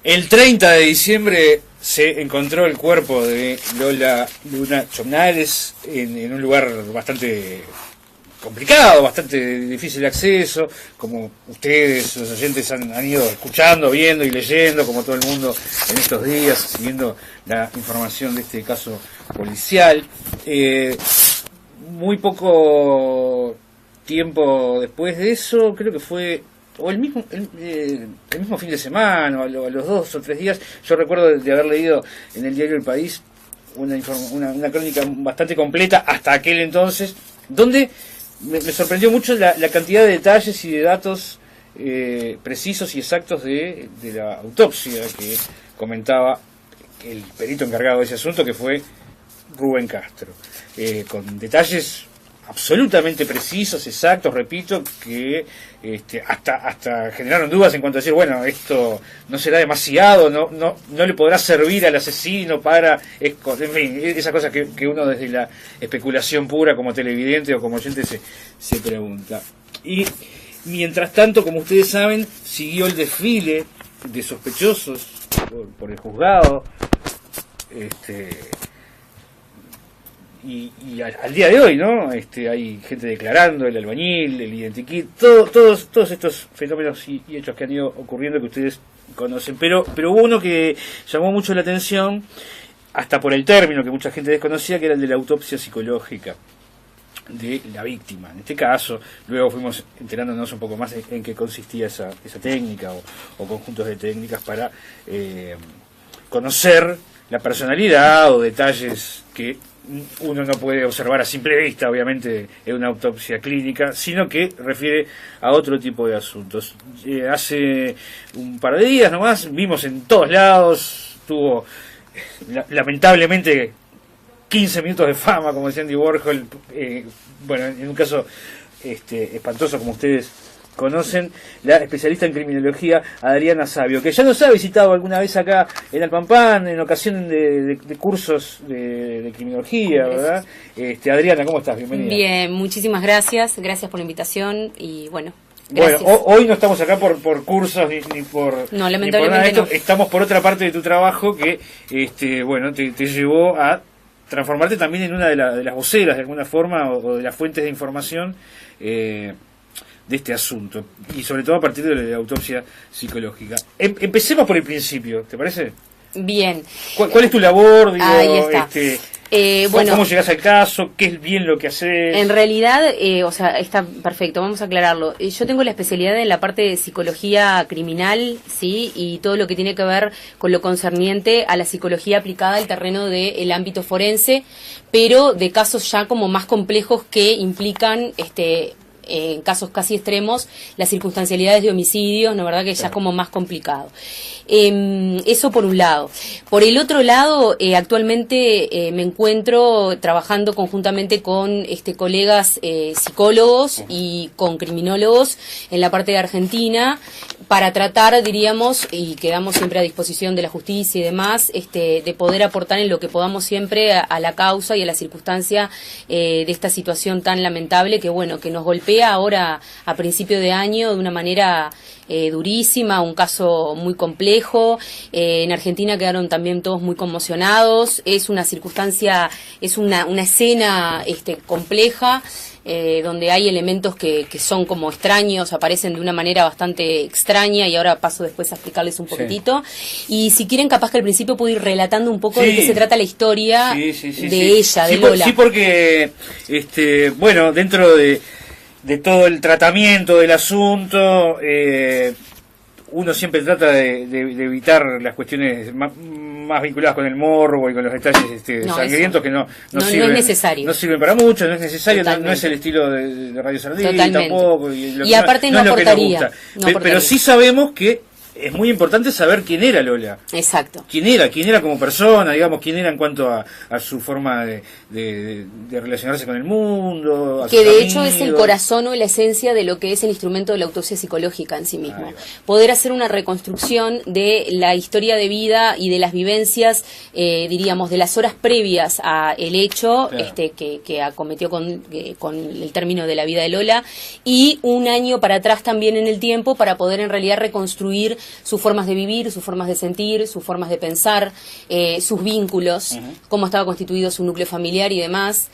El 30 de diciembre se encontró el cuerpo de Lola Luna Chomnales en un lugar bastante complicado, bastante difícil de acceso, como ustedes, los oyentes, han ido escuchando, viendo y leyendo, como todo el mundo en estos días, siguiendo la información de este caso policial. Muy poco tiempo después de eso, creo que fue o el mismo fin de semana, o a los 2 o 3 días, yo recuerdo de haber leído en el diario El País una crónica bastante completa hasta aquel entonces, donde me sorprendió mucho la cantidad de detalles y de datos precisos y exactos de la autopsia que comentaba el perito encargado de ese asunto, que fue Rubén Castro, con detalles absolutamente precisos, exactos, repito, que hasta generaron dudas en cuanto a decir, bueno, esto no será demasiado, no le podrá servir al asesino para, en fin, esa cosa que uno desde la especulación pura como televidente o como oyente se pregunta. Y mientras tanto, como ustedes saben, siguió el desfile de sospechosos por el juzgado, y al día de hoy, ¿no? Hay gente declarando, el albañil, el identikit, todos estos fenómenos y hechos que han ido ocurriendo que ustedes conocen. Pero hubo uno que llamó mucho la atención, hasta por el término que mucha gente desconocía, que era el de la autopsia psicológica de la víctima. En este caso, luego fuimos enterándonos un poco más en qué consistía esa técnica o conjuntos de técnicas para conocer la personalidad o detalles que uno no puede observar a simple vista, obviamente, en una autopsia clínica, sino que refiere a otro tipo de asuntos. Hace un par de días nomás vimos en todos lados, tuvo lamentablemente 15 minutos de fama, como decía Andy Warhol, bueno, en un caso espantoso, como ustedes conocen, la especialista en criminología Adriana Savio, que ya nos ha visitado alguna vez acá en Alpampán en ocasión de cursos de criminología, ¿verdad? Adriana, ¿cómo estás? Bienvenida. Bien, muchísimas gracias por la invitación y bueno. Gracias. Bueno, hoy no estamos acá por cursos ni por... No, lamentablemente no. Estamos por otra parte de tu trabajo que, bueno, te llevó a transformarte también en una de las voceras, de alguna forma, o de las fuentes de información de este asunto, y sobre todo a partir de la autopsia psicológica. Empecemos por el principio, ¿te parece? Bien. ¿Cuál es tu labor? Digo, ahí está. Bueno, ¿cómo llegás al caso? ¿Qué es bien lo que haces? En realidad, está perfecto, vamos a aclararlo. Yo tengo la especialidad en la parte de psicología criminal, ¿sí? Y todo lo que tiene que ver con lo concerniente a la psicología aplicada al terreno del ámbito forense, pero de casos ya como más complejos que implican en casos casi extremos, las circunstancialidades de homicidios, ¿no? ¿Verdad? Que ya es como más complicado. Eso por un lado. Por el otro lado, actualmente me encuentro trabajando conjuntamente con colegas psicólogos y con criminólogos en la parte de Argentina para tratar, diríamos, y quedamos siempre a disposición de la justicia y demás, de poder aportar en lo que podamos siempre a la causa y a la circunstancia de esta situación tan lamentable que, bueno, que nos golpea ahora a principio de año de una manera durísima, un caso muy complejo. En Argentina quedaron también todos muy conmocionados. Es una circunstancia, es una escena compleja, donde hay elementos que son como extraños, aparecen de una manera bastante extraña, y ahora paso después a explicarles un poquitito. Y si quieren, capaz que al principio puedo ir relatando un poco de qué se trata la historia de ella, de Lola. Sí, porque, bueno, dentro de todo el tratamiento del asunto, uno siempre trata de evitar las cuestiones más vinculadas con el morbo y con los detalles sangrientos que no sirven, es necesario. No sirven para mucho, no es necesario, no es el estilo de Radio Sardí tampoco. Y aparte no aportaría. Pero sí sabemos que es muy importante saber quién era Lola. Exacto. Quién era como persona, digamos, quién era en cuanto a su forma de relacionarse con el mundo. Que de hecho es el corazón o la esencia de lo que es el instrumento de la autopsia psicológica en sí mismo. Poder hacer una reconstrucción de la historia de vida y de las vivencias, diríamos, de las horas previas a el hecho que acometió con el término de la vida de Lola, y un año para atrás también en el tiempo, para poder en realidad reconstruir sus formas de vivir, sus formas de sentir, sus formas de pensar, sus vínculos, cómo estaba constituido su núcleo familiar y demás.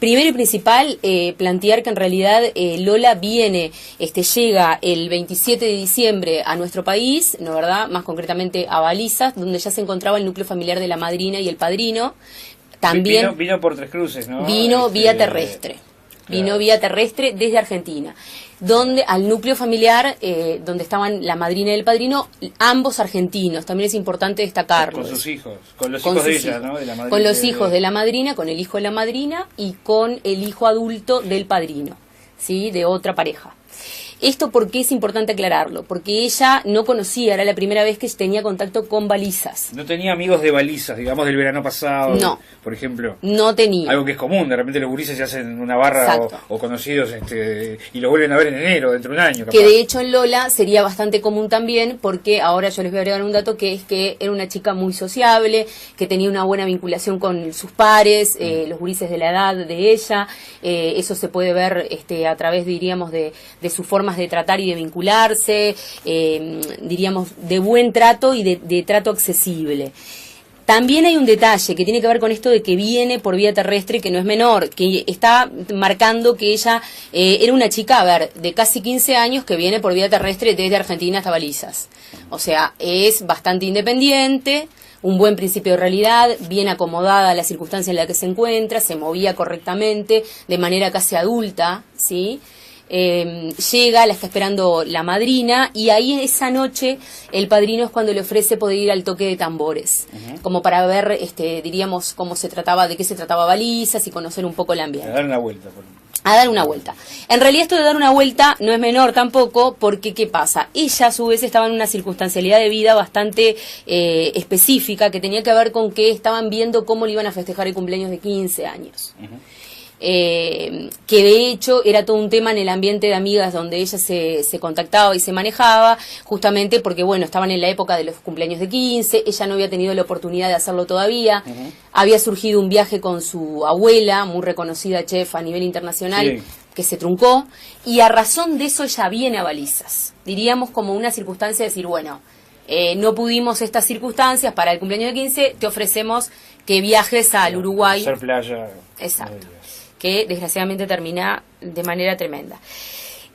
Primero y principal, plantear que en realidad Lola llega el 27 de diciembre a nuestro país, ¿no verdad? Más concretamente a Balizas, donde ya se encontraba el núcleo familiar de la madrina y el padrino. También vino por Tres Cruces, ¿no? Vino vía terrestre. Vino vía terrestre desde Argentina, donde al núcleo familiar, donde estaban la madrina y el padrino, ambos argentinos, también es importante destacarlo. Con sus hijos, con los hijos de ella, ¿no? De la madrina, con los hijos de la madrina, con el hijo de la madrina y con el hijo adulto del padrino, ¿sí? De otra pareja. Esto, ¿por qué es importante aclararlo? Porque ella no conocía, era la primera vez que tenía contacto con Balizas. No tenía amigos de Balizas, digamos, del verano pasado, no, por ejemplo. No tenía. Algo que es común, de repente los gurises se hacen una barra o conocidos y lo vuelven a ver en enero, dentro de un año. Capaz. Que de hecho en Lola sería bastante común también, porque ahora yo les voy a agregar un dato, que es que era una chica muy sociable, que tenía una buena vinculación con sus pares, los gurises de la edad de ella. Eso se puede ver a través, diríamos, de sus formas de tratar y de vincularse, diríamos, de buen trato y de trato accesible. También hay un detalle que tiene que ver con esto de que viene por vía terrestre, que no es menor, que está marcando que ella era una chica, de casi 15 años que viene por vía terrestre desde Argentina hasta Balizas. O sea, es bastante independiente, un buen principio de realidad, bien acomodada a la circunstancia en la que se encuentra, se movía correctamente, de manera casi adulta, ¿sí? Llega, la está esperando la madrina, y ahí esa noche el padrino es cuando le ofrece poder ir al toque de tambores, como para ver, diríamos, cómo se trataba, de qué se trataba Balizas y conocer un poco el ambiente. A dar una vuelta. A dar una vuelta. En realidad esto de dar una vuelta no es menor tampoco, porque ¿qué pasa? Ella a su vez estaba en una circunstancialidad de vida bastante específica, que tenía que ver con que estaban viendo cómo le iban a festejar el cumpleaños de 15 años. Que de hecho era todo un tema en el ambiente de amigas donde ella se contactaba y se manejaba, justamente porque, bueno, estaban en la época de los cumpleaños de 15, ella no había tenido la oportunidad de hacerlo todavía, había surgido un viaje con su abuela, muy reconocida chef a nivel internacional, que se truncó, y a razón de eso ella viene a Balizas, diríamos como una circunstancia de decir, bueno, no pudimos estas circunstancias para el cumpleaños de 15, te ofrecemos que viajes al Uruguay. Hacer playa. Exacto. Que desgraciadamente termina de manera tremenda.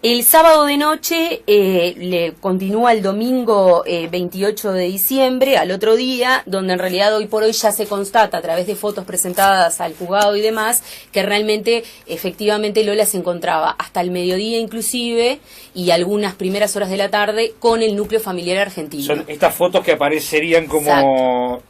El sábado de noche le continúa el domingo 28 de diciembre, al otro día, donde en realidad hoy por hoy ya se constata a través de fotos presentadas al juzgado y demás, que realmente, efectivamente, Lola se encontraba hasta el mediodía inclusive y algunas primeras horas de la tarde con el núcleo familiar argentino. Son estas fotos que aparecerían como...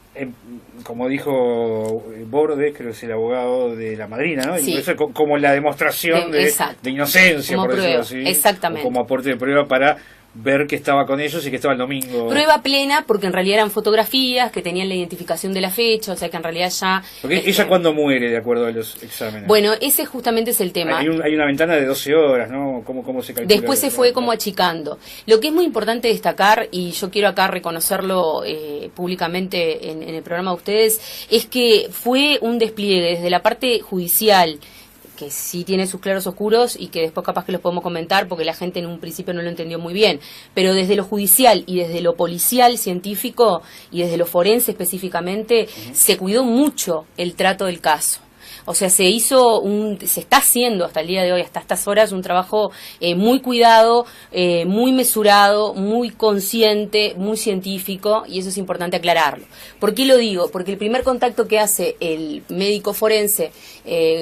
como dijo Bordes, creo que es el abogado de la madrina, ¿no? Sí. Eso es como la demostración de inocencia, como por prueba, decirlo así. exactamente. Como aporte de prueba para ver que estaba con ellos y que estaba el domingo. Prueba plena, porque en realidad eran fotografías que tenían la identificación de la fecha, o sea que en realidad ya... Porque ella cuando muere, de acuerdo a los exámenes. Bueno, ese justamente es el tema. Hay una ventana de 12 horas, ¿no? ¿Cómo se calcula? Después se fue como achicando. Lo que es muy importante destacar, y yo quiero acá reconocerlo públicamente en el programa de ustedes, es que fue un despliegue desde la parte judicial, que sí tiene sus claros oscuros y que después capaz que los podemos comentar porque la gente en un principio no lo entendió muy bien, pero desde lo judicial y desde lo policial científico y desde lo forense específicamente, se cuidó mucho el trato del caso. O sea, se está haciendo hasta el día de hoy, hasta estas horas, un trabajo muy cuidado, muy mesurado, muy consciente, muy científico, y eso es importante aclararlo. ¿Por qué lo digo? Porque el primer contacto que hace el médico forense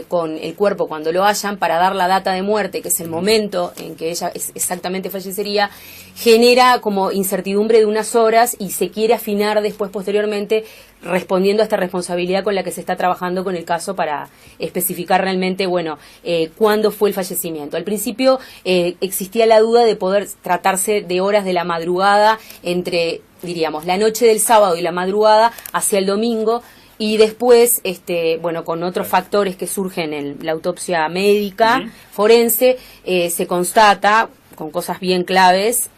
con el cuerpo cuando lo hallan para dar la data de muerte, que es el momento en que ella exactamente fallecería, genera como incertidumbre de unas horas y se quiere afinar después, posteriormente, respondiendo a esta responsabilidad con la que se está trabajando con el caso para especificar realmente, bueno, cuándo fue el fallecimiento. Al principio existía la duda de poder tratarse de horas de la madrugada entre, diríamos, la noche del sábado y la madrugada hacia el domingo, y después, bueno, con otros factores que surgen en la autopsia médica, forense, se constata con cosas bien claves,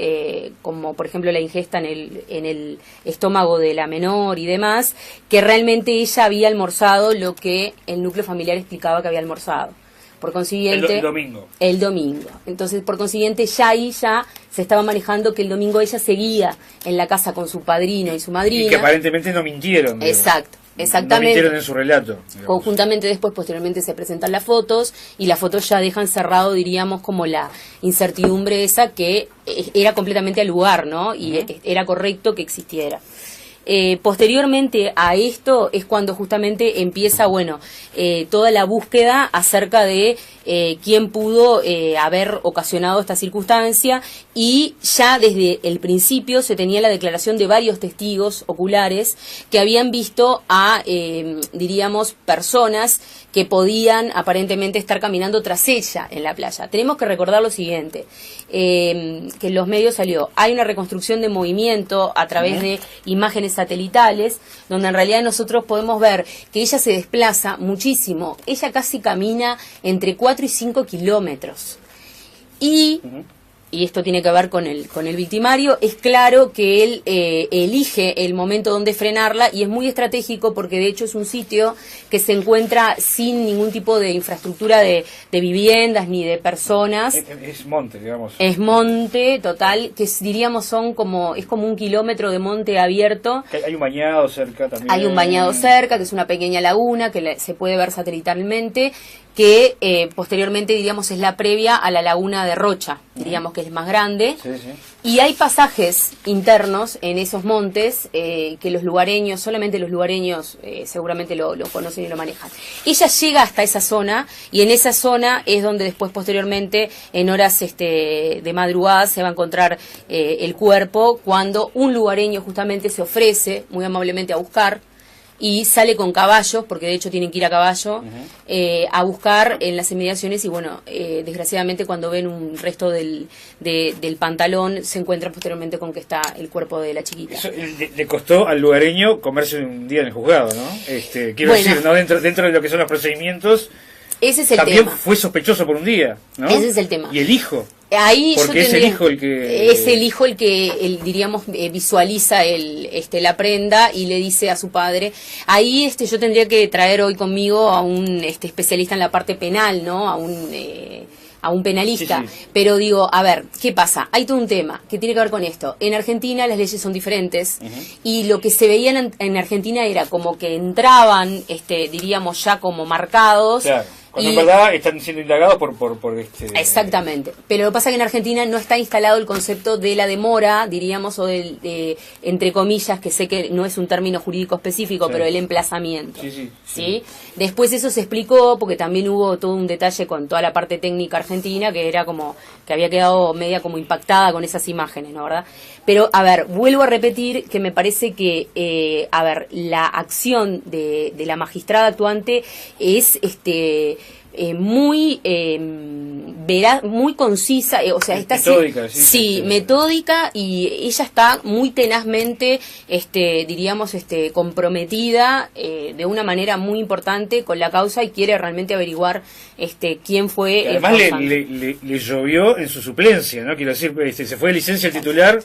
como por ejemplo la ingesta en el estómago de la menor y demás, que realmente ella había almorzado lo que el núcleo familiar explicaba que había almorzado. Por consiguiente... El domingo. El domingo. Entonces, por consiguiente, ya ahí ya se estaba manejando que el domingo ella seguía en la casa con su padrino y su madrina. Y que aparentemente no mintieron. Exacto. Exactamente. No mintieron en su relato. Digamos. Conjuntamente después, posteriormente, se presentan las fotos y las fotos ya dejan cerrado, diríamos, como la incertidumbre esa que era completamente al lugar, ¿no? Y era correcto que existiera. Posteriormente a esto es cuando justamente empieza, bueno, toda la búsqueda acerca de quién pudo haber ocasionado esta circunstancia, y ya desde el principio se tenía la declaración de varios testigos oculares que habían visto a, diríamos, personas que podían aparentemente estar caminando tras ella en la playa. Tenemos que recordar lo siguiente, que en los medios salió, hay una reconstrucción de movimiento a través de imágenes satelitales, donde en realidad nosotros podemos ver que ella se desplaza muchísimo, ella casi camina entre 4 y 5 kilómetros. Y esto tiene que ver con el victimario, es claro que él elige el momento donde frenarla, y es muy estratégico porque de hecho es un sitio que se encuentra sin ningún tipo de infraestructura de viviendas ni de personas. Es monte, digamos. Es monte total, que diríamos es como 1 kilómetro de monte abierto. Hay un bañado cerca también. Hay un bañado cerca, que es una pequeña laguna que se puede ver satelitalmente, que posteriormente, diríamos, es la previa a la laguna de Rocha, diríamos que es más grande. Sí, sí. Y hay pasajes internos en esos montes que los lugareños, solamente los lugareños seguramente lo conocen y lo manejan. Ella llega hasta esa zona, y en esa zona es donde después, posteriormente, en horas de madrugada, se va a encontrar el cuerpo, cuando un lugareño justamente se ofrece muy amablemente a buscar, y sale con caballos, porque de hecho tienen que ir a caballo, a buscar en las inmediaciones, y bueno, desgraciadamente cuando ven un resto del pantalón, se encuentran posteriormente con que está el cuerpo de la chiquita. Eso le costó al lugareño comerse un día en el juzgado, ¿no? Quiero decir, ¿no? Dentro de lo que son los procedimientos, ese es el también tema. fue sospechoso por un día, ¿no? Ese es el tema. Y el hijo. Ahí porque es el hijo el que... Es el hijo el que, diríamos, visualiza la prenda y le dice a su padre. Ahí yo tendría que traer hoy conmigo a un especialista en la parte penal, ¿no? A un penalista. Sí, sí. Pero digo, a ver, ¿qué pasa? Hay todo un tema que tiene que ver con esto. En Argentina las leyes son diferentes, y lo que se veía en Argentina era como que entraban, diríamos, ya como marcados. Claro. Cuando en verdad están siendo indagados por Exactamente. Pero lo que pasa es que en Argentina no está instalado el concepto de la demora, diríamos, o entre comillas, que sé que no es un término jurídico específico, sí, pero el emplazamiento. Sí. Después eso se explicó, porque también hubo todo un detalle con toda la parte técnica argentina, que era como que había quedado media como impactada con esas imágenes, ¿no? ¿Verdad? Pero, a ver, vuelvo a repetir que me parece que, la acción de la magistrada actuante es muy veraz, muy concisa, o sea, está metódica, metódica, y ella está muy tenazmente, diríamos, comprometida de una manera muy importante con la causa, y quiere realmente averiguar quién fue. Y además le llovió en su suplencia, ¿no? Quiero decir, se fue de licencia el titular,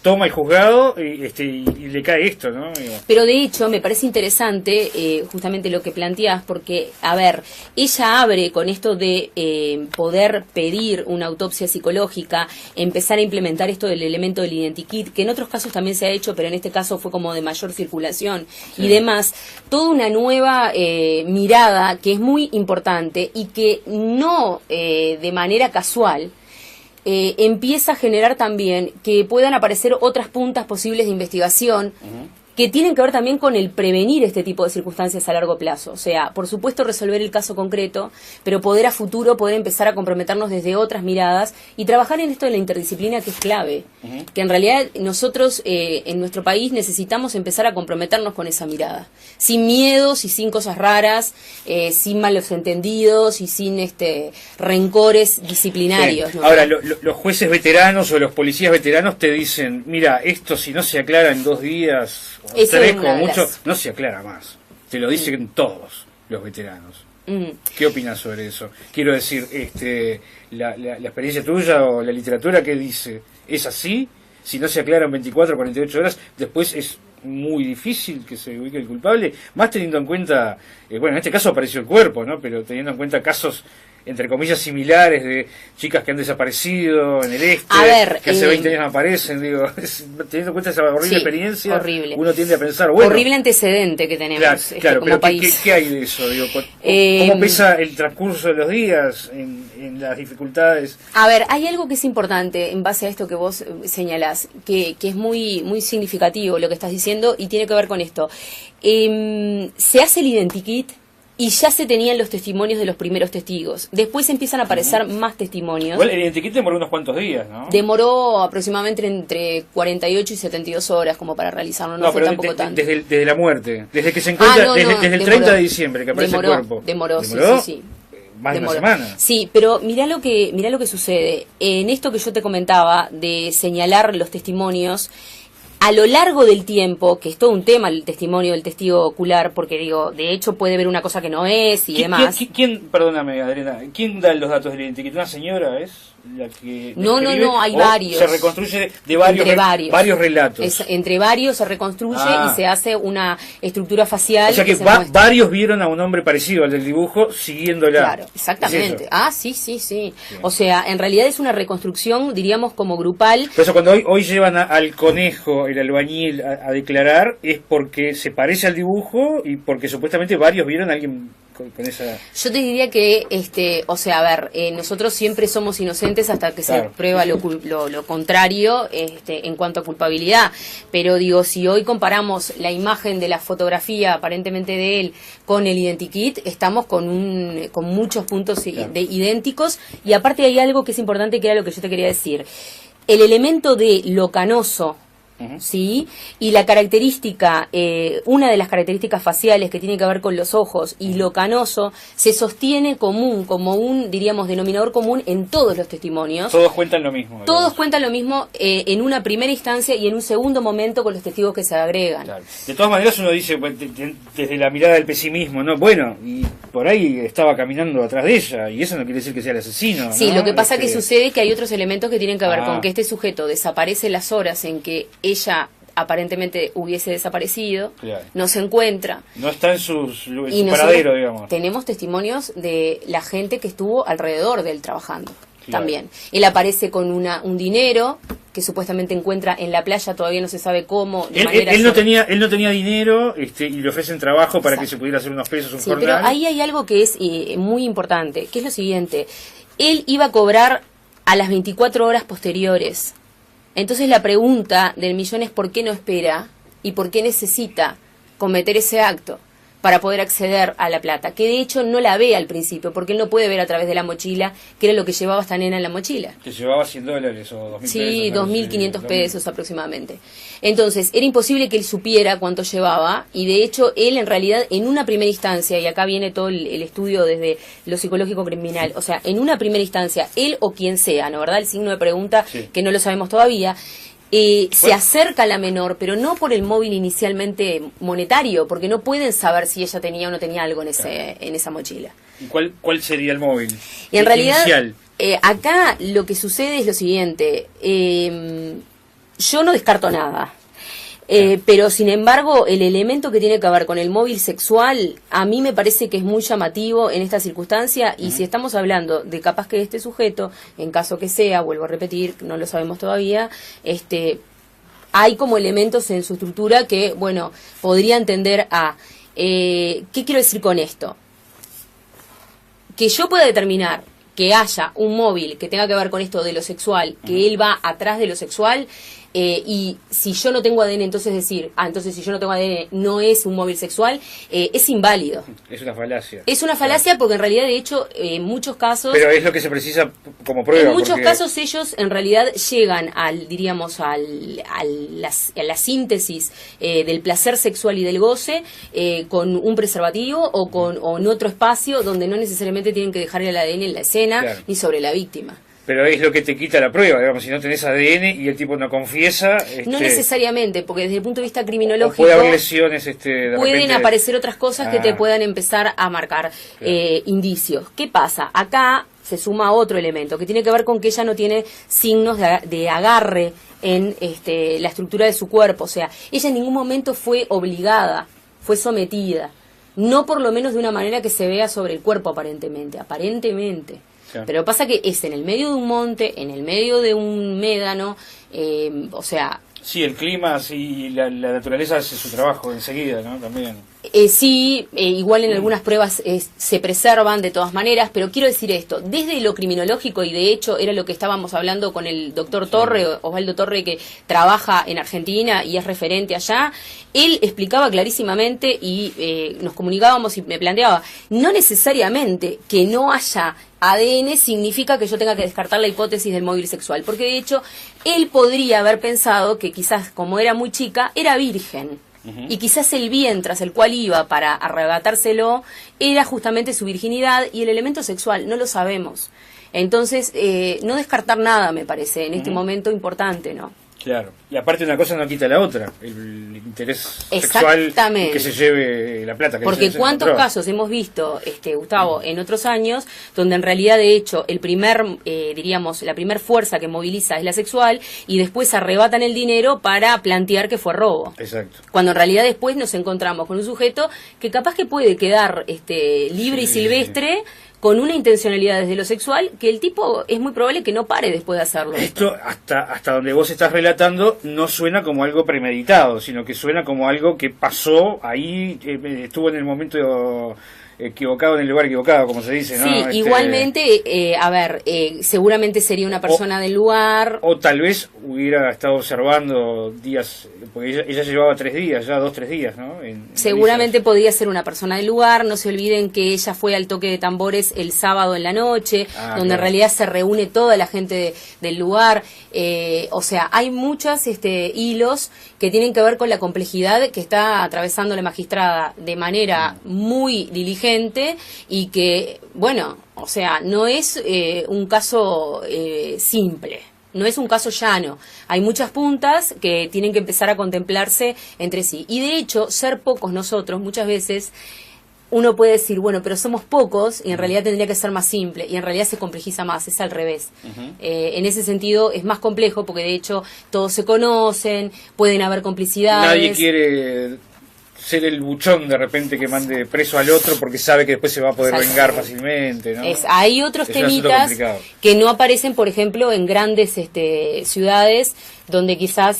toma el juzgado y le cae esto, ¿no? Pero de hecho me parece interesante justamente lo que planteás, porque, a ver, ella abre con esto de poder pedir una autopsia psicológica, empezar a implementar esto del elemento del identikit, que en otros casos también se ha hecho, pero en este caso fue como de mayor circulación y demás, toda una nueva mirada que es muy importante, y que no de manera casual empieza a generar también que puedan aparecer otras puntas posibles de investigación que tienen que ver también con el prevenir este tipo de circunstancias a largo plazo. O sea, por supuesto resolver el caso concreto, pero poder a futuro poder empezar a comprometernos desde otras miradas y trabajar en esto de la interdisciplina, que es clave. Que en realidad nosotros en nuestro país necesitamos empezar a comprometernos con esa mirada. Sin miedos y sin cosas raras, sin malos entendidos y sin rencores disciplinarios, ¿no? Ahora, los jueces veteranos o los policías veteranos te dicen, mira, esto si no se aclara en 2 días... O 3 como mucho, no se aclara más. Te lo dicen todos los veteranos. ¿Qué opinas sobre eso? Quiero decir, la experiencia tuya o la literatura, ¿qué dice? ¿Es así? Si no se aclara en 24 o 48 horas, después es muy difícil que se ubique el culpable, más teniendo en cuenta, bueno, en este caso apareció el cuerpo, ¿no? Pero teniendo en cuenta casos entre comillas, similares de chicas que han desaparecido en el este, a ver, que hace 20 años no aparecen, digo, teniendo en cuenta esa horrible experiencia, horrible. Uno tiende a pensar, bueno... Horrible antecedente que tenemos claro, como pero país. ¿qué hay de eso? Digo, ¿cómo pesa el transcurso de los días en las dificultades? A ver, hay algo que es importante en base a esto que vos señalás, que es muy significativo lo que estás diciendo y tiene que ver con esto. Se hace el identikit y ya se tenían los testimonios de los primeros testigos. Después empiezan a aparecer más testimonios. Igual el identikit demoró unos cuantos días, ¿no? Demoró aproximadamente entre 48 y 72 horas como para realizarlo, no fue pero tampoco tanto. Desde la muerte, desde que se encuentra, desde el 30 de diciembre que aparece el cuerpo. Demoró, sí. Más de una semana. Sí, pero mirá lo que sucede. En esto que yo te comentaba de señalar los testimonios, a lo largo del tiempo, que es todo un tema el testimonio del testigo ocular, porque digo, de hecho puede ver una cosa que no es y demás. Perdóname, Adriana, ¿quién da los datos del identikit? ¿Una señora es la que No, hay varios. Se reconstruye de varios relatos. Entre varios se reconstruye y se hace una estructura facial. O sea que varios vieron a un hombre parecido al del dibujo siguiéndola. Claro, exactamente. Sí. Bien. O sea, en realidad es una reconstrucción, diríamos, como grupal. Por eso cuando hoy llevan al conejo, el albañil, a declarar, es porque se parece al dibujo y porque supuestamente varios vieron a alguien con esa... Yo te diría que, o sea, a ver, nosotros siempre somos inocentes hasta que se prueba lo contrario en cuanto a culpabilidad, pero digo, si hoy comparamos la imagen de la fotografía aparentemente de él con el identikit, estamos con muchos puntos idénticos, y aparte hay algo que es importante, que era lo que yo te quería decir. El elemento de lo canoso, ¿sí? Y la característica, una de las características faciales que tiene que ver con los ojos y lo canoso, se sostiene como un, diríamos, denominador común en todos los testimonios. Todos cuentan lo mismo. Todos cuentan lo mismo en una primera instancia y en un segundo momento con los testigos que se agregan. Claro. De todas maneras uno dice, desde la mirada del pesimismo, ¿no? Bueno, y por ahí estaba caminando atrás de ella, y eso no quiere decir que sea el asesino, Sí, ¿no? lo que pasa que sucede que hay otros elementos que tienen que ver con que este sujeto desaparece las horas en que ella aparentemente hubiese desaparecido, no se encuentra. No está en su paradero, digamos. Tenemos testimonios de la gente que estuvo alrededor de él trabajando. También. Él aparece con un dinero que supuestamente encuentra en la playa, todavía no se sabe cómo. Él no tenía dinero y le ofrecen trabajo para que se pudiera hacer unos pesos, un jornal. Pero ahí hay algo que es muy importante, que es lo siguiente. Él iba a cobrar a las 24 horas posteriores. Entonces la pregunta del millón es ¿por qué no espera y por qué necesita cometer ese acto para poder acceder a la plata? Que de hecho no la ve al principio, porque él no puede ver a través de la mochila qué era lo que llevaba esta nena en la mochila. Que llevaba $100 o 2.000 pesos. Sí, 2.500 pesos aproximadamente. Entonces, era imposible que él supiera cuánto llevaba, y de hecho él en realidad en una primera instancia, y acá viene todo el estudio desde lo psicológico criminal, o sea, en una primera instancia, él o quien sea, ¿no verdad? El signo de pregunta que no lo sabemos todavía. Se acerca a la menor, pero no por el móvil inicialmente monetario, porque no pueden saber si ella tenía o no tenía algo en esa mochila. ¿Y cuál sería el móvil? Y en realidad, acá lo que sucede es lo siguiente. Yo no descarto nada. Pero sin embargo el elemento que tiene que ver con el móvil sexual a mí me parece que es muy llamativo en esta circunstancia, y si estamos hablando de capaz que este sujeto, en caso que sea, vuelvo a repetir, no lo sabemos todavía, hay como elementos en su estructura que, bueno, podría entender a ¿qué quiero decir con esto? Que yo pueda determinar que haya un móvil que tenga que ver con esto de lo sexual, que él va atrás de lo sexual, y si yo no tengo ADN, entonces decir, entonces si yo no tengo ADN no es un móvil sexual, es inválido. Es una falacia. Es una falacia porque en realidad, de hecho, en muchos casos... Pero es lo que se precisa como prueba. En muchos casos ellos en realidad llegan diríamos, a la síntesis del placer sexual y del goce con un preservativo o en otro espacio donde no necesariamente tienen que dejar el ADN en la escena ni sobre la víctima. Pero es lo que te quita la prueba, digamos, si no tenés ADN y el tipo no confiesa... No necesariamente, porque desde el punto de vista criminológico... Puede haber lesiones, pueden aparecer otras cosas que te puedan empezar a marcar indicios. ¿Qué pasa? Acá se suma otro elemento, que tiene que ver con que ella no tiene signos de agarre en la estructura de su cuerpo. O sea, ella en ningún momento fue obligada, fue sometida. no por lo menos de una manera que se vea sobre el cuerpo aparentemente. Claro. Pero pasa que es en el medio de un monte, en el medio de un médano, o sea... Sí, el clima, sí, la naturaleza hace su trabajo enseguida, ¿no? También. Sí, igual en algunas pruebas se preservan de todas maneras, pero quiero decir esto, desde lo criminológico, y de hecho era lo que estábamos hablando con el doctor Torre, Osvaldo Torre, que trabaja en Argentina y es referente allá, él explicaba clarísimamente y nos comunicábamos y me planteaba, no necesariamente que no haya ADN significa que yo tenga que descartar la hipótesis del móvil sexual, porque de hecho él podría haber pensado que quizás como era muy chica, era virgen. Y quizás el bien tras el cual iba para arrebatárselo era justamente su virginidad y el elemento sexual, no lo sabemos. Entonces, no descartar nada me parece en este momento importante, ¿no? Claro, y aparte una cosa no quita la otra, el interés sexual que se lleve la plata. Porque cuántos casos hemos visto, Gustavo, en otros años, donde en realidad de hecho el primer, la primer fuerza que moviliza es la sexual y después arrebatan el dinero para plantear que fue robo. Exacto. Cuando en realidad después nos encontramos con un sujeto que capaz que puede quedar libre y silvestre. Sí. Con una intencionalidad desde lo sexual, que el tipo es muy probable que no pare después de hacerlo. Esto, hasta donde vos estás relatando, no suena como algo premeditado, sino que suena como algo que pasó ahí, estuvo en el momento equivocado, en el lugar equivocado, como se dice, ¿no? Sí, igualmente, seguramente sería una persona del lugar. O tal vez hubiera estado observando días, porque ella llevaba 3 días, ya 2-3 días, ¿no? Seguramente podría ser una persona del lugar. No se olviden que ella fue al toque de tambores el sábado en la noche, donde claro. En realidad se reúne toda la gente del lugar. O sea, hay muchos hilos que tienen que ver con la complejidad que está atravesando la magistrada de manera muy diligente y que, bueno, o sea, no es un caso simple. No es un caso llano. Hay muchas puntas que tienen que empezar a contemplarse entre sí. Y de hecho, ser pocos nosotros, muchas veces, uno puede decir, bueno, pero somos pocos y en realidad tendría que ser más simple. Y en realidad se complejiza más, es al revés. En ese sentido es más complejo porque de hecho todos se conocen, pueden haber complicidades. Nadie quiere ser el buchón de repente que mande preso al otro porque sabe que después se va a poder vengar fácilmente, ¿no? Hay otros temitas que no aparecen, por ejemplo, en grandes ciudades donde quizás...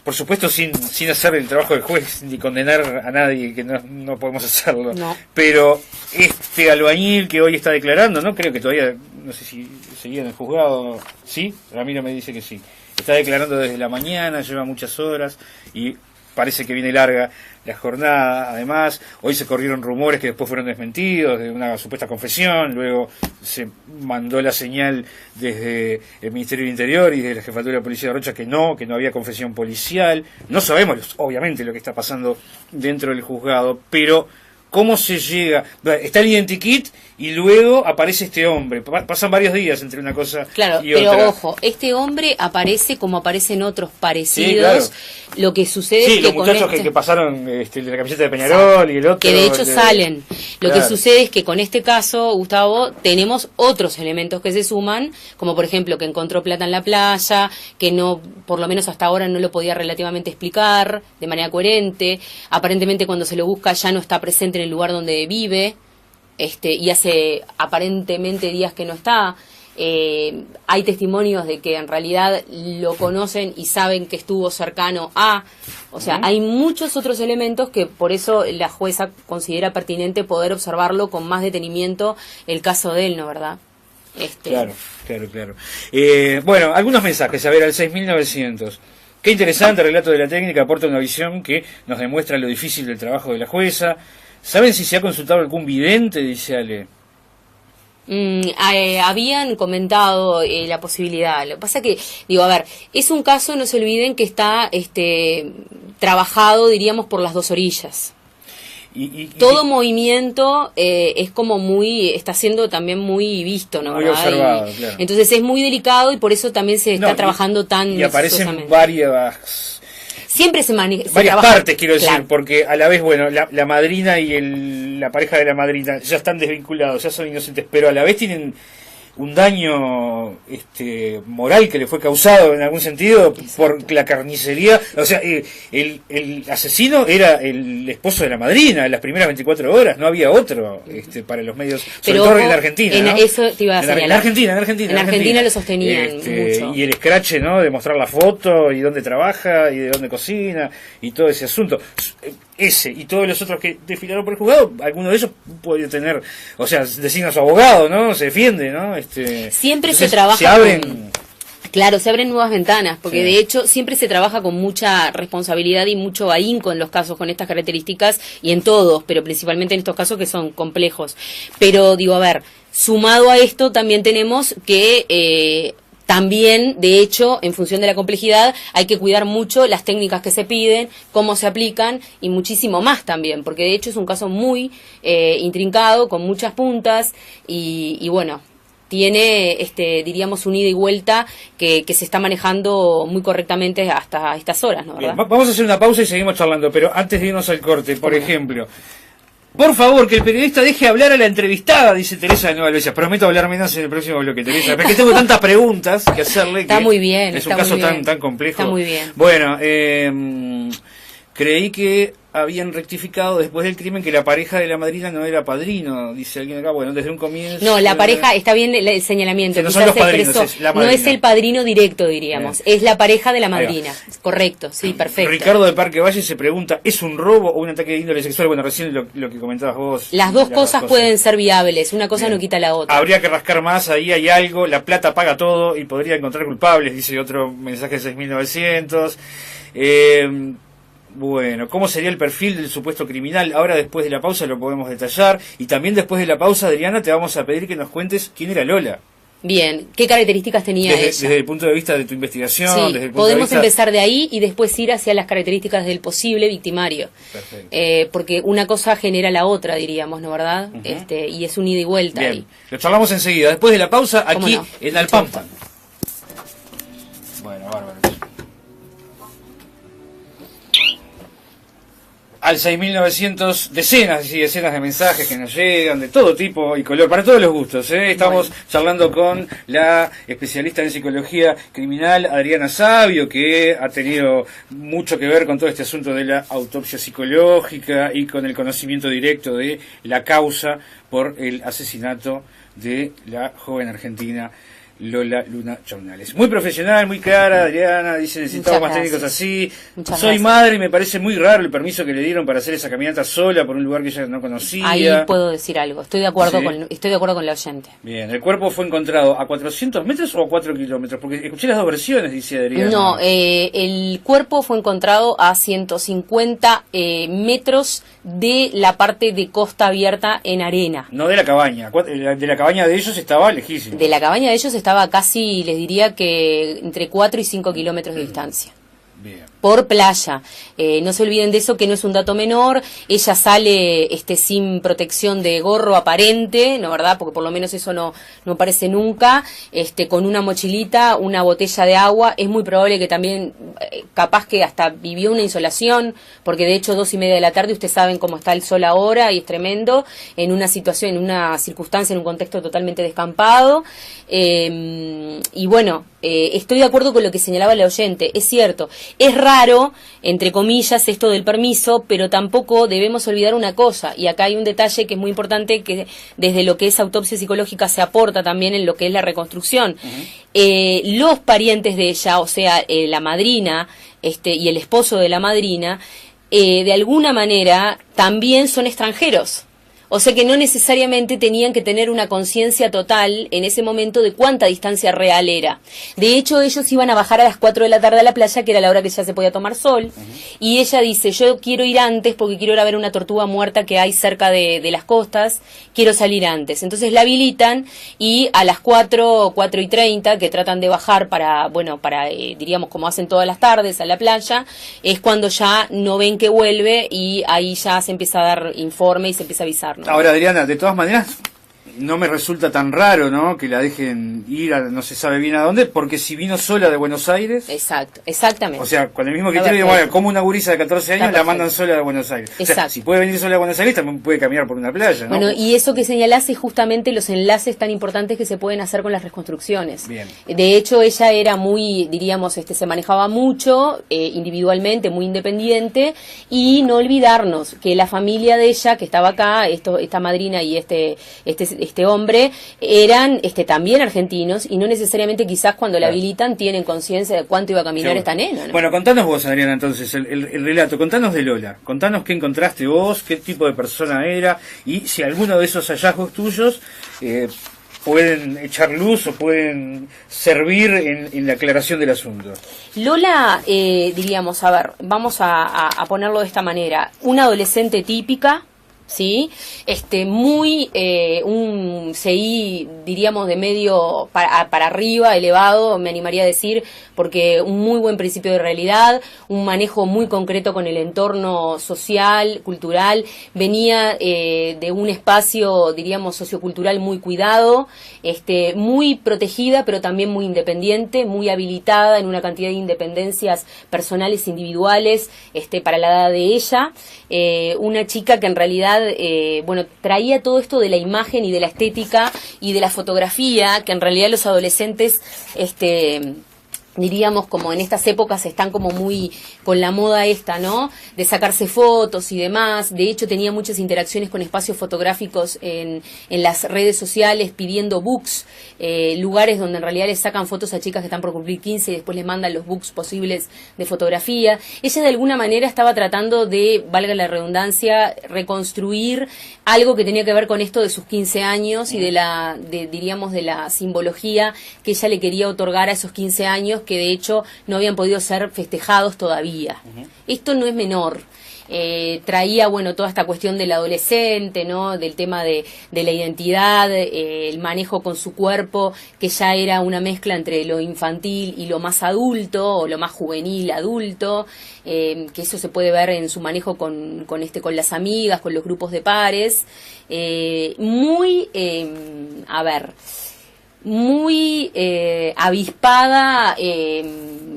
por supuesto sin hacer el trabajo del juez ni condenar a nadie, que no podemos hacerlo, no. Pero este albañil que hoy está declarando, no creo que todavía, no sé si seguía en el juzgado, ¿sí? Ramiro me dice que sí. Está declarando desde la mañana, lleva muchas horas y parece que viene larga la jornada. Además, hoy se corrieron rumores que después fueron desmentidos de una supuesta confesión, luego se mandó la señal desde el Ministerio del Interior y desde la Jefatura de la Policía de Rocha que no había confesión policial. No sabemos, obviamente, lo que está pasando dentro del juzgado, pero ¿cómo se llega? Está el identikit y luego aparece este hombre. Pasan varios días entre una cosa y otra. Pero ojo, este hombre aparece como aparecen otros parecidos. Sí, claro. Lo que sucede es que los muchachos que pasaron de la camiseta de Peñarol y el otro. Que de hecho salen. Lo que sucede es que con este caso, Gustavo, tenemos otros elementos que se suman, como por ejemplo que encontró plata en la playa, que no, por lo menos hasta ahora no lo podía relativamente explicar de manera coherente. Aparentemente cuando se lo busca ya no está presente en el lugar donde vive, y hace aparentemente días que no está. Hay testimonios de que en realidad lo conocen y saben que estuvo cercano a, o sea, hay muchos otros elementos que por eso la jueza considera pertinente poder observarlo con más detenimiento el caso de él, ¿no, verdad? Claro. Bueno, algunos mensajes, a ver, al 6900. Qué interesante relato de la técnica, aporta una visión que nos demuestra lo difícil del trabajo de la jueza. ¿Saben si se ha consultado algún vidente? Dice Ale. Habían comentado la posibilidad. Lo que pasa que, digo, a ver, es un caso, no se olviden, que está trabajado, diríamos, por las dos orillas. Todo movimiento es como está siendo también muy visto, ¿no? Muy observado, claro. Entonces es muy delicado y por eso también se está trabajando tan... Y aparecen varias... Siempre se varias partes, quiero decir, porque a la vez, bueno, la madrina y la pareja de la madrina ya están desvinculados, ya son inocentes, pero a la vez tienen un daño moral que le fue causado en algún sentido por la carnicería. O sea, el asesino era el esposo de la madrina en las primeras 24 horas, no había otro para los medios, sobre todo en Argentina, ¿no? Eso te iba a señalar. En Argentina lo sostenían mucho. Y el scratch, ¿no? De mostrar la foto y dónde trabaja y de dónde cocina y todo ese asunto. Ese y todos los otros que desfilaron por el juzgado, alguno de ellos puede tener, o sea, designa a su abogado, ¿no? Se defiende, ¿no? Siempre se trabaja se abren Claro, se abren nuevas ventanas, porque de hecho siempre se trabaja con mucha responsabilidad y mucho ahínco en los casos con estas características y en todos, pero principalmente en estos casos que son complejos. Pero digo, a ver, sumado a esto también tenemos que también, de hecho, en función de la complejidad, hay que cuidar mucho las técnicas que se piden, cómo se aplican y muchísimo más también, porque de hecho es un caso muy intrincado, con muchas puntas y bueno, tiene, diríamos, un ida y vuelta que se está manejando muy correctamente hasta estas horas, ¿no? ¿Verdad? Bien, vamos a hacer una pausa y seguimos charlando, pero antes de irnos al corte, por ejemplo, por favor, que el periodista deje hablar a la entrevistada, dice Teresa de Nueva Alvesia. Prometo hablar menos en el próximo bloque, Teresa, porque tengo tantas preguntas que hacerle. Está muy bien. Es un caso tan complejo. Está muy bien. Bueno, creí que habían rectificado después del crimen que la pareja de la madrina no era padrino, dice alguien acá. Bueno, desde un comienzo. No, la pareja, está bien el señalamiento. Que no son los padrinos, es la madrina. No es el padrino directo, diríamos. Es la pareja de la madrina. Correcto, sí, perfecto. Ricardo de Parque Valle se pregunta: ¿es un robo o un ataque de índole sexual? Bueno, recién lo que comentabas vos. Las dos cosas pueden ser viables. Una cosa no quita la otra. Habría que rascar más, ahí hay algo. La plata paga todo y podría encontrar culpables, dice otro mensaje de 6900. Bueno, ¿cómo sería el perfil del supuesto criminal? Ahora, después de la pausa, lo podemos detallar. Y también después de la pausa, Adriana, te vamos a pedir que nos cuentes quién era Lola. Bien, ¿qué características tenía ella? Desde el punto de vista de tu investigación. Sí, desde el punto podemos de vista... empezar de ahí y después ir hacia las características del posible victimario. Perfecto. Porque una cosa genera la otra, diríamos, ¿no verdad? Y es un ida y vuelta. Bien, ahí. lo charlamos enseguida, después de la pausa, aquí en Alpampa. Bueno, bárbaro. Al 6900, decenas y decenas de mensajes que nos llegan de todo tipo y color, para todos los gustos. Estamos charlando con la especialista en psicología criminal, Adriana Savio, que ha tenido mucho que ver con todo este asunto de la autopsia psicológica y con el conocimiento directo de la causa por el asesinato de la joven argentina Lola Luna Chaunales. Muy profesional, muy clara, Adriana, dice, necesitamos más técnicos así. Soy madre y me parece muy raro el permiso que le dieron para hacer esa caminata sola por un lugar que ella no conocía. Ahí puedo decir algo, estoy de acuerdo con la oyente. Bien, el cuerpo fue encontrado a 400 metros o a 4 kilómetros, porque escuché las dos versiones, dice Adriana. No, el cuerpo fue encontrado a 150 metros de la parte de costa abierta en arena. No de la cabaña, de la cabaña de ellos estaba lejísimo. De la cabaña de ellos estaba casi, les diría que entre 4 y 5 kilómetros de distancia. Bien. Por playa. No se olviden de eso, que no es un dato menor. Ella sale sin protección de gorro aparente, ¿no verdad? Porque por lo menos eso no aparece nunca. Con una mochilita, una botella de agua. Es muy probable que también, capaz que hasta vivió una insolación, porque de hecho 2:30 de la tarde, ustedes saben cómo está el sol ahora y es tremendo, en una situación, en una circunstancia, en un contexto totalmente descampado. Y bueno, estoy de acuerdo con lo que señalaba la oyente. Es cierto, es raro, entre comillas, esto del permiso, pero tampoco debemos olvidar una cosa, y acá hay un detalle que es muy importante, que desde lo que es autopsia psicológica se aporta también en lo que es la reconstrucción. Los parientes de ella, o sea, la madrina y el esposo de la madrina, de alguna manera también son extranjeros. O sea que no necesariamente tenían que tener una conciencia total en ese momento de cuánta distancia real era. De hecho, ellos iban a bajar a las 4 de la tarde a la playa, que era la hora que ya se podía tomar sol, y ella dice, yo quiero ir antes porque quiero ir a ver una tortuga muerta que hay cerca de las costas, quiero salir antes. Entonces la habilitan y a las 4:30, que tratan de bajar para diríamos, como hacen todas las tardes a la playa, es cuando ya no ven que vuelve y ahí ya se empieza a dar informe y se empieza a avisar. Ahora, Adriana, de todas maneras, no me resulta tan raro, ¿no?, que la dejen ir a no se sabe bien a dónde, porque si vino sola de Buenos Aires... Exacto, exactamente. O sea, con el mismo criterio, bueno, como una gurisa de 14 años la mandan sola de Buenos Aires. O sea, si puede venir sola de Buenos Aires, también puede caminar por una playa, ¿no? Bueno, y eso que señalás es justamente los enlaces tan importantes que se pueden hacer con las reconstrucciones. Bien. De hecho, ella era muy, diríamos, se manejaba mucho, individualmente, muy independiente, y no olvidarnos que la familia de ella, que estaba acá, esta madrina y este hombre, eran también argentinos, y no necesariamente quizás cuando la habilitan tienen conciencia de cuánto iba a caminar esta nena, ¿no? Bueno, contanos vos, Adriana, entonces, el relato, contanos de Lola, contanos qué encontraste vos, qué tipo de persona era, y si alguno de esos hallazgos tuyos pueden echar luz o pueden servir en la aclaración del asunto. Lola, diríamos, a ver, vamos a ponerlo de esta manera, una adolescente típica, ¿sí? Muy, un CI, diríamos, de medio para arriba, elevado, me animaría a decir, porque un muy buen principio de realidad, un manejo muy concreto con el entorno social, cultural, venía de un espacio, diríamos, sociocultural muy cuidado, muy protegida, pero también muy independiente, muy habilitada en una cantidad de independencias personales, individuales, para la edad de ella, una chica que en realidad traía todo esto de la imagen y de la estética y de la fotografía, que en realidad los adolescentes, diríamos, como en estas épocas están como muy con la moda esta, ¿no?, de sacarse fotos y demás. De hecho, tenía muchas interacciones con espacios fotográficos en las redes sociales, pidiendo books, lugares donde en realidad les sacan fotos a chicas que están por cumplir 15 y después les mandan los books posibles de fotografía. Ella de alguna manera estaba tratando de, valga la redundancia, reconstruir algo que tenía que ver con esto de sus 15 años y diríamos, de la simbología que ella le quería otorgar a esos 15 años, que de hecho no habían podido ser festejados todavía. Esto no es menor. Traía, toda esta cuestión del adolescente, ¿no?, del tema de la identidad, el manejo con su cuerpo, que ya era una mezcla entre lo infantil y lo más adulto, o lo más juvenil adulto, que eso se puede ver en su manejo con las amigas, con los grupos de pares, muy avispada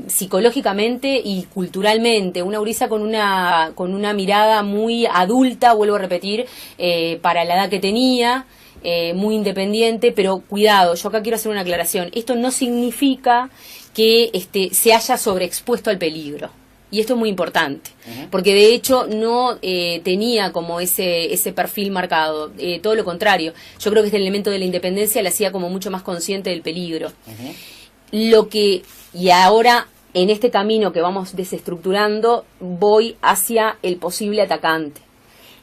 psicológicamente y culturalmente, una gurisa con una mirada muy adulta, vuelvo a repetir, para la edad que tenía, muy independiente, pero cuidado, yo acá quiero hacer una aclaración, esto no significa que se haya sobreexpuesto al peligro. Y esto es muy importante, porque de hecho no tenía como ese perfil marcado, todo lo contrario. Yo creo que este elemento de la independencia la hacía como mucho más consciente del peligro. Y ahora, en este camino que vamos desestructurando, voy hacia el posible atacante.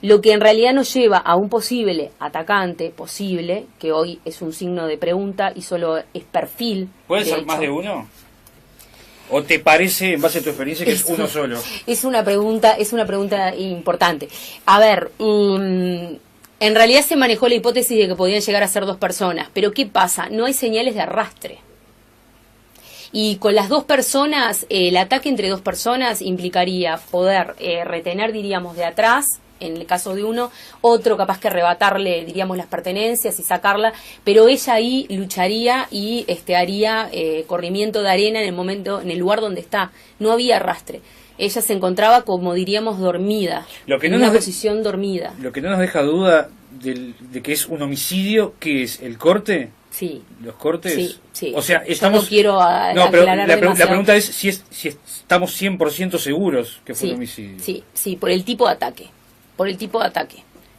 Lo que en realidad nos lleva a un posible atacante, que hoy es un signo de pregunta y solo es perfil. ¿Puede ser más de uno? ¿O te parece, en base a tu experiencia, que es uno solo? Es una pregunta importante. A ver, en realidad se manejó la hipótesis de que podían llegar a ser 2 personas, pero ¿qué pasa? No hay señales de arrastre. Y con las 2 personas, el ataque entre 2 personas implicaría poder retener, diríamos, de atrás, en el caso de uno, otro capaz que arrebatarle, diríamos, las pertenencias y sacarla, pero ella ahí lucharía y haría corrimiento de arena en el lugar donde está. No había arrastre. Ella se encontraba, como diríamos, dormida, en una posición dormida. Lo que no nos deja duda de que es un homicidio, ¿qué es? ¿El corte? Sí. ¿Los cortes? Sí. O sea, estamos... Yo no quiero pero la pregunta es si estamos 100% seguros que fue un homicidio. Sí, por el tipo de ataque.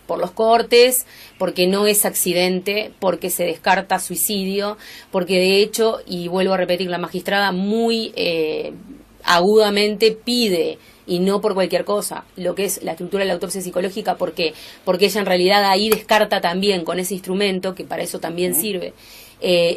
Por los cortes, porque no es accidente, porque se descarta suicidio, porque de hecho, y vuelvo a repetir, la magistrada muy agudamente pide, y no por cualquier cosa, lo que es la estructura de la autopsia psicológica, porque ella en realidad ahí descarta también con ese instrumento, que para eso también sirve,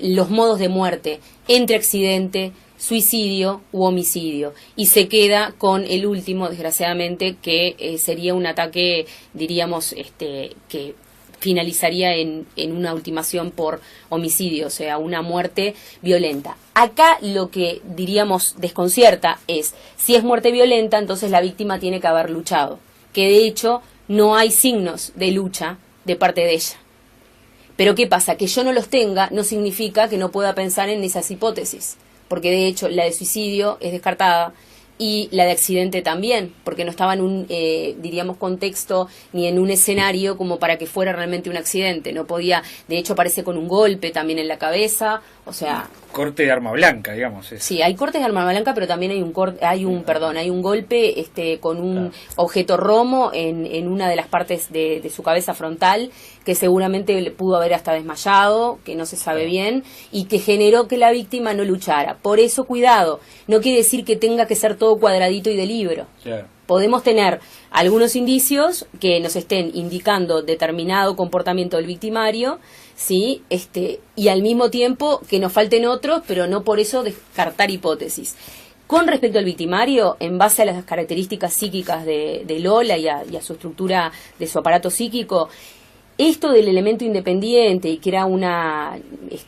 los modos de muerte entre accidente, suicidio u homicidio, y se queda con el último, desgraciadamente, que sería un ataque, diríamos, que finalizaría en una ultimación por homicidio, o sea, una muerte violenta. Acá lo que, diríamos, desconcierta es, si es muerte violenta, entonces la víctima tiene que haber luchado, que de hecho no hay signos de lucha de parte de ella. Pero ¿qué pasa? Que yo no los tenga no significa que no pueda pensar en esas hipótesis, porque de hecho la de suicidio es descartada y la de accidente también, porque no estaba en un, diríamos, contexto ni en un escenario como para que fuera realmente un accidente. No podía, de hecho aparece con un golpe también en la cabeza, o sea... Corte de arma blanca, digamos. Sí, hay cortes de arma blanca, pero también hay un golpe con un objeto romo en una de las partes de su cabeza frontal, que seguramente le pudo haber hasta desmayado, que no se sabe bien, y que generó que la víctima no luchara. Por eso, cuidado, no quiere decir que tenga que ser todo cuadradito y de libro. Claro. Podemos tener algunos indicios que nos estén indicando determinado comportamiento del victimario, ¿sí? Y al mismo tiempo que nos falten otros, pero no por eso descartar hipótesis. Con respecto al victimario, en base a las características psíquicas de Lola y a su estructura de su aparato psíquico, esto del elemento independiente y que era una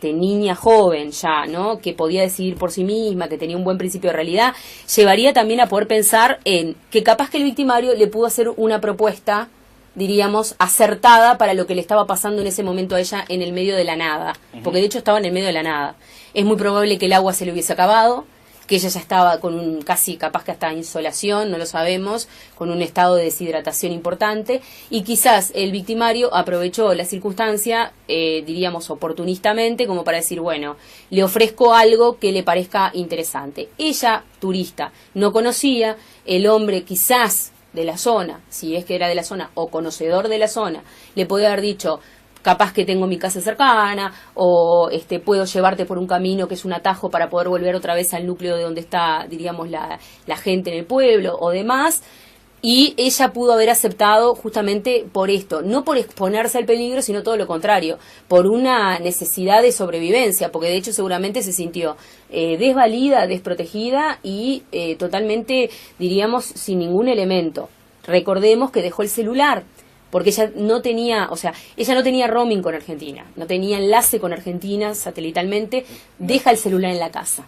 niña joven ya, ¿no? Que podía decidir por sí misma, que tenía un buen principio de realidad, llevaría también a poder pensar en que capaz que el victimario le pudo hacer una propuesta, diríamos, acertada para lo que le estaba pasando en ese momento a ella en el medio de la nada, porque de hecho estaba en el medio de la nada. Es muy probable que el agua se le hubiese acabado, que ella ya estaba con casi capaz que hasta insolación, no lo sabemos, con un estado de deshidratación importante, y quizás el victimario aprovechó la circunstancia, diríamos oportunistamente, como para decir, bueno, le ofrezco algo que le parezca interesante. Ella, turista, no conocía, el hombre quizás de la zona, si es que era de la zona, o conocedor de la zona, le podía haber dicho, capaz que tengo mi casa cercana, o puedo llevarte por un camino que es un atajo para poder volver otra vez al núcleo de donde está, diríamos, la gente en el pueblo o demás, y ella pudo haber aceptado justamente por esto, no por exponerse al peligro, sino todo lo contrario, por una necesidad de sobrevivencia, porque de hecho seguramente se sintió desvalida, desprotegida y totalmente, diríamos, sin ningún elemento. Recordemos que dejó el celular, porque ella no tenía, ella no tenía roaming con Argentina, no tenía enlace con Argentina satelitalmente, deja el celular en la casa,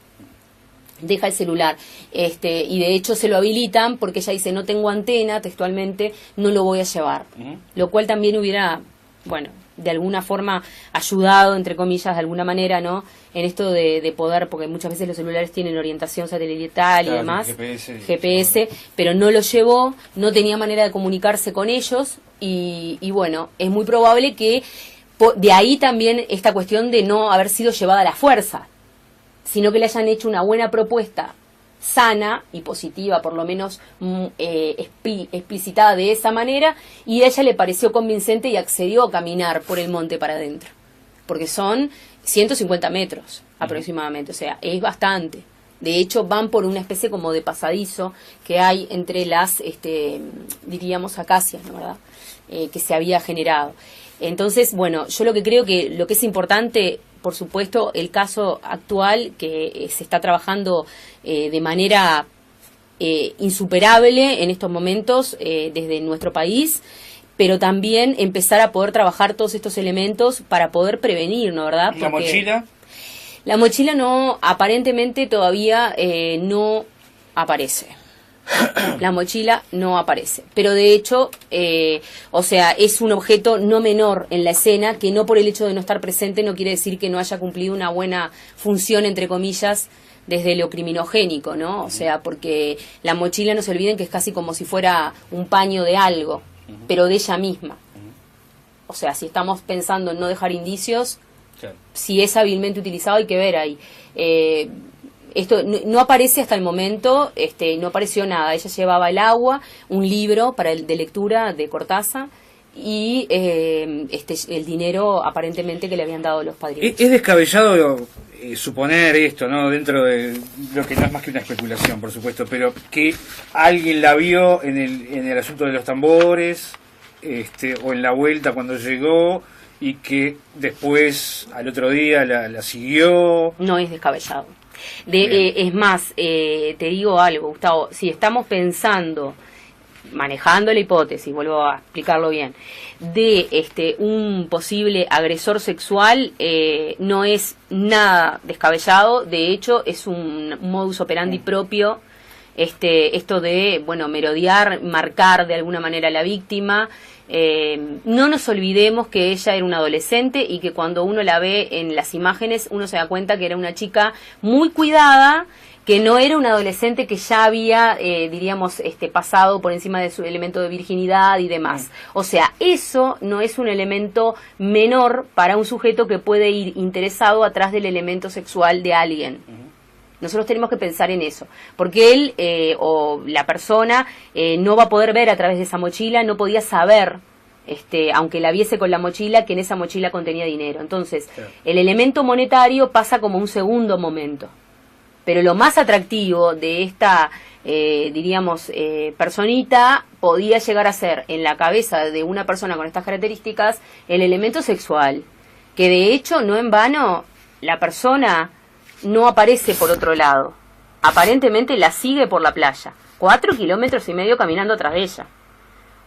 deja el celular, y de hecho se lo habilitan porque ella dice, no tengo antena, textualmente, no lo voy a llevar, lo cual también hubiera, bueno, de alguna forma ayudado, entre comillas, de alguna manera, ¿no? En esto de poder, porque muchas veces los celulares tienen orientación satelital y demás, GPS, pero no lo llevó, no tenía manera de comunicarse con ellos, y bueno, es muy probable que de ahí también esta cuestión de no haber sido llevada a la fuerza, sino que le hayan hecho una buena propuesta sana y positiva, por lo menos explicitada de esa manera, y a ella le pareció convincente y accedió a caminar por el monte para adentro, porque son 150 metros aproximadamente, o sea, es bastante. De hecho, van por una especie como de pasadizo que hay entre las, diríamos, acacias, ¿no, verdad? Que se había generado. Entonces, bueno, yo lo que creo que lo que es importante, por supuesto, el caso actual que se está trabajando de manera insuperable en estos momentos desde nuestro país, pero también empezar a poder trabajar todos estos elementos para poder prevenir, ¿no, verdad? Porque ¿la mochila? La mochila no, aparentemente todavía no aparece. La mochila no aparece, pero de hecho, es un objeto no menor en la escena, que no por el hecho de no estar presente no quiere decir que no haya cumplido una buena función, entre comillas, desde lo criminogénico, ¿no? O sea, porque la mochila, no se olviden que es casi como si fuera un paño de algo, pero de ella misma. O sea, si estamos pensando en no dejar indicios, claro, si es hábilmente utilizado hay que ver ahí. Esto no aparece hasta el momento, no apareció nada. Ella llevaba el agua, un libro de lectura de Cortázar y el dinero aparentemente que le habían dado los padrinos. Es descabellado suponer esto, ¿no? Dentro de lo que no es más que una especulación, por supuesto, pero que alguien la vio en el asunto de los tambores, o en la vuelta cuando llegó, y que después al otro día la siguió. No es descabellado. Es más, te digo algo, Gustavo, si estamos pensando, manejando la hipótesis, vuelvo a explicarlo bien, de un posible agresor sexual, no es nada descabellado, de hecho es un modus operandi propio esto de, bueno, merodear, marcar de alguna manera a la víctima. No nos olvidemos que ella era una adolescente y que cuando uno la ve en las imágenes uno se da cuenta que era una chica muy cuidada, que no era una adolescente que ya había, diríamos, pasado por encima de su elemento de virginidad y demás. O sea, eso no es un elemento menor para un sujeto que puede ir interesado atrás del elemento sexual de alguien. Nosotros tenemos que pensar en eso, porque él o la persona no va a poder ver a través de esa mochila, no podía saber, aunque la viese con la mochila, que en esa mochila contenía dinero. Entonces, claro, el elemento monetario pasa como un segundo momento. Pero lo más atractivo de esta, diríamos, personita podía llegar a ser, en la cabeza de una persona con estas características, el elemento sexual, que de hecho, no en vano, la persona no aparece por otro lado. Aparentemente la sigue por la playa. 4,5 kilómetros caminando atrás de ella.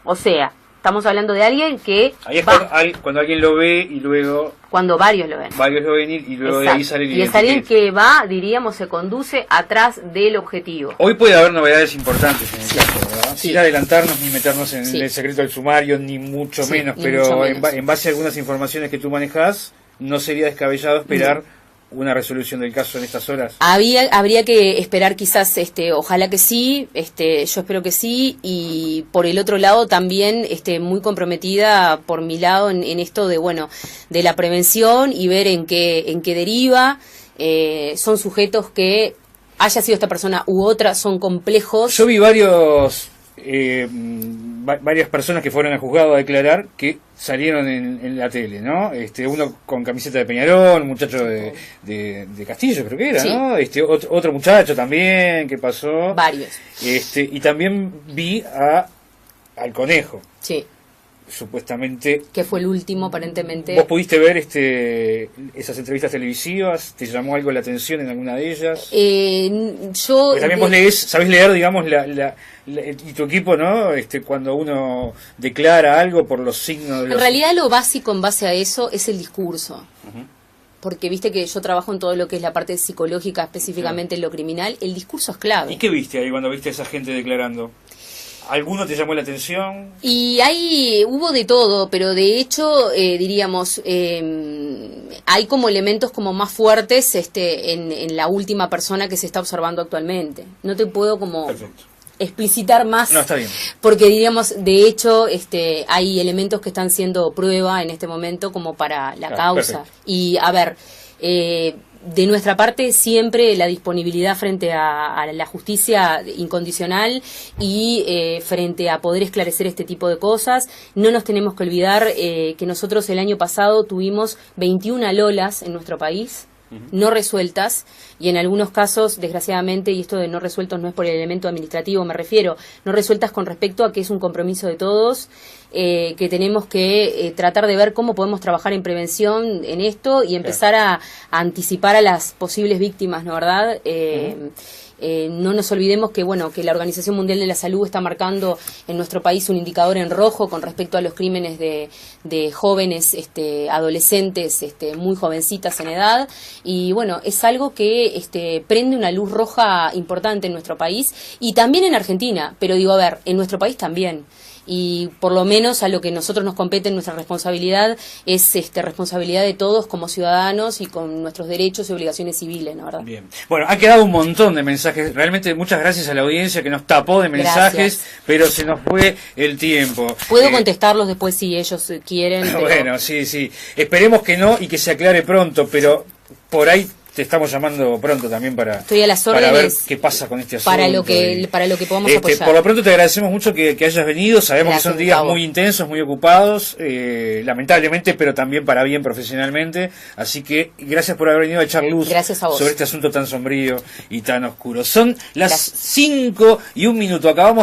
O sea, estamos hablando de alguien que ahí es va. Cuando alguien lo ve y luego... Cuando varios lo ven. Varios lo ven y luego. Exacto. De ahí sale el y es alguien que va, diríamos, se conduce atrás del objetivo. Hoy puede haber novedades importantes en el caso, ¿verdad? Sin adelantarnos ni meternos en el secreto del sumario, ni mucho menos, ni pero mucho menos. En base a algunas informaciones que tú manejás, no sería descabellado esperar una resolución del caso en estas horas. Habría que esperar quizás, ojalá que sí, yo espero que sí, y por el otro lado también muy comprometida por mi lado en esto de, bueno, de la prevención y ver en qué deriva. Son sujetos que, haya sido esta persona u otra, son complejos. Yo vi varias personas que fueron al juzgado a declarar que salieron en la tele, ¿no? Uno con camiseta de Peñarol, un muchacho de Castillo, creo que era, sí, ¿no? Otro muchacho también que pasó. Varios. Y también vi al Conejo. Sí. Supuestamente. Que fue el último, aparentemente. ¿Vos pudiste ver esas entrevistas televisivas? ¿Te llamó algo la atención en alguna de ellas? Yo... Porque también vos sabés leer, digamos, y tu equipo, ¿no? Cuando uno declara algo por los signos de En realidad lo básico en base a eso es el discurso. Porque viste que yo trabajo en todo lo que es la parte psicológica, específicamente en lo criminal. El discurso es clave. ¿Y qué viste ahí cuando viste a esa gente declarando? ¿Alguno te llamó la atención? Y ahí hubo de todo, pero de hecho, diríamos, hay como elementos como más fuertes en la última persona que se está observando actualmente. No te puedo como... Perfecto. Explicitar más. No, está bien. Porque diríamos, de hecho, hay elementos que están siendo prueba en este momento como para la causa. Perfecto. Y a ver, de nuestra parte siempre la disponibilidad frente a la justicia incondicional y frente a poder esclarecer este tipo de cosas. No nos tenemos que olvidar que nosotros el año pasado tuvimos 21 lolas en nuestro país, no resueltas, y en algunos casos, desgraciadamente, y esto de no resueltos no es por el elemento administrativo, me refiero, no resueltas con respecto a que es un compromiso de todos, que tenemos que tratar de ver cómo podemos trabajar en prevención en esto y empezar a anticipar a las posibles víctimas, ¿no, verdad? No nos olvidemos que, bueno, que la Organización Mundial de la Salud está marcando en nuestro país un indicador en rojo con respecto a los crímenes de jóvenes, adolescentes, muy jovencitas en edad, y bueno, es algo que prende una luz roja importante en nuestro país y también en Argentina, pero digo, a ver, en nuestro país también. Y por lo menos a lo que nosotros nos compete, nuestra responsabilidad es responsabilidad de todos como ciudadanos y con nuestros derechos y obligaciones civiles, ¿no, verdad? Bien. Bueno, ha quedado un montón de mensajes. Realmente muchas gracias a la audiencia que nos tapó de mensajes, pero se nos fue el tiempo. Puedo contestarlos después si ellos quieren. Pero... Bueno, sí. Esperemos que no y que se aclare pronto, pero por ahí te estamos llamando pronto también para ver qué pasa con este asunto. Para lo que podamos apoyar. Por lo pronto te agradecemos mucho que hayas venido. Sabemos que son días muy intensos, muy ocupados, lamentablemente, pero también para bien profesionalmente. Así que gracias por haber venido a echar luz sobre este asunto tan sombrío y tan oscuro. Son las 5:01. Acabamos